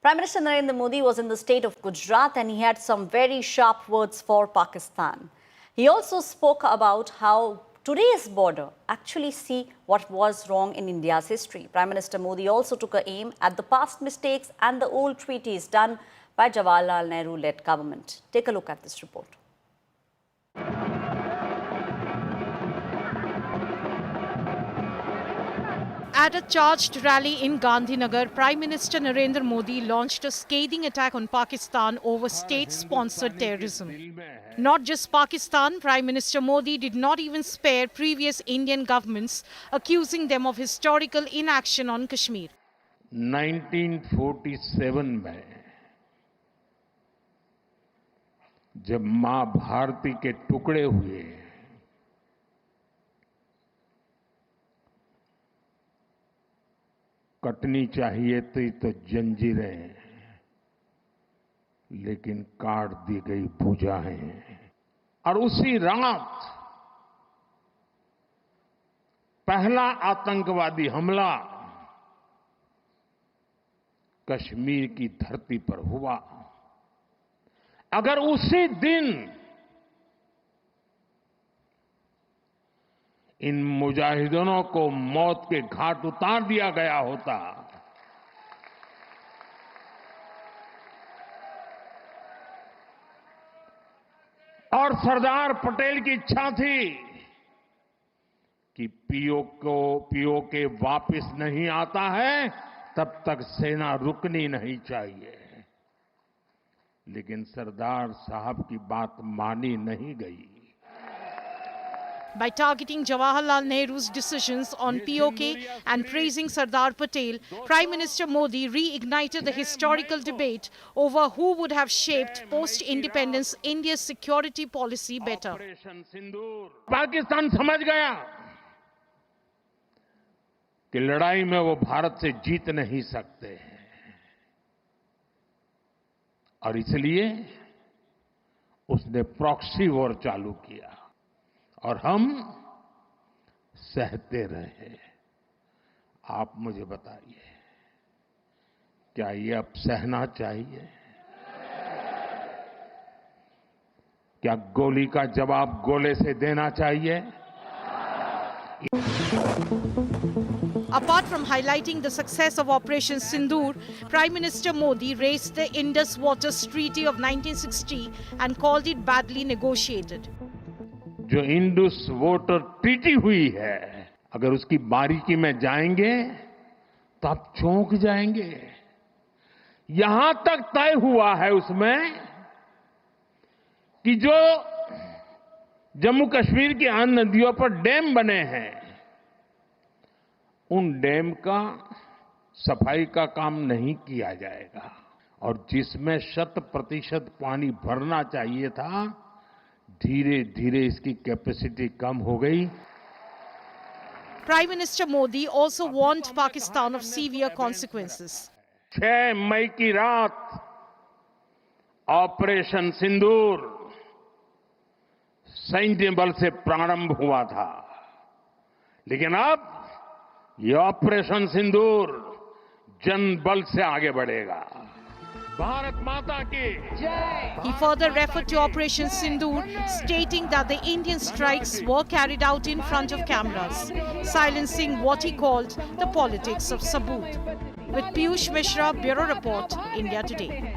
Prime Minister Narendra Modi was in the state of Gujarat and he had some very sharp words for Pakistan. He also spoke about how today's border actually see what was wrong in India's history. Prime Minister Modi also took a aim at the past mistakes and the old treaties done by Jawaharlal Nehru-led government. Take a look at this report. At a charged rally in Gandhinagar, Prime Minister Narendra Modi launched a scathing attack on Pakistan over state-sponsored terrorism. Not just Pakistan, Prime Minister Modi did not even spare previous Indian governments, accusing them of historical inaction on Kashmir. 1947 में जब मां भारती के टुकड़े हुए, कटनी चाहिए थी तो जंजीरें, लेकिन काट दी गई भुजाएं। और उसी रात पहला आतंकवादी हमला कश्मीर की धरती पर हुआ। अगर उसी दिन इन मुजाहिदों को मौत के घाट उतार दिया गया होता, और सरदार पटेल की इच्छा थी कि पीओके वापस नहीं आता है तब तक सेना रुकनी नहीं चाहिए, लेकिन सरदार साहब की बात मानी नहीं गई। By targeting Jawaharlal Nehru's decisions on POK and praising Sardar Patel, Prime Minister Modi reignited the historical debate over who would have shaped post-independence India's security policy better. Pakistan समझ गया कि लड़ाई में वो भारत से जीत नहीं सकते हैं, और इसलिए उसने प्रॉक्सी वॉर चालू किया और हम सहते रहे। आप मुझे बताइए, क्या ये अब सहना चाहिए? क्या गोली का जवाब गोले से देना चाहिए? Apart from highlighting the success of Operation Sindoor, Prime Minister Modi raised the Indus Waters Treaty of 1960 and called it badly negotiated. जो इंडस वाटर ट्रीटी हुई है, अगर उसकी बारीकी में जाएंगे तो आप चौंक जाएंगे। यहां तक तय हुआ है उसमें कि जो जम्मू कश्मीर की अन्य नदियों पर डैम बने हैं, उन डैम का सफाई का काम नहीं किया जाएगा, और जिसमें 100% पानी भरना चाहिए था, धीरे धीरे इसकी कैपेसिटी कम हो गई। Prime Minister Modi also warned Pakistan of severe consequences. 6 मई की रात ऑपरेशन सिंदूर सैन्य बल से प्रारंभ हुआ था, लेकिन अब ये ऑपरेशन सिंदूर जन बल से आगे बढ़ेगा। भारत माता की जय। He further referred to Operation Sindoor, stating that the Indian strikes were carried out in front of cameras, silencing what he called the politics of Saboot. With Piyush Mishra, Bureau Report, India Today.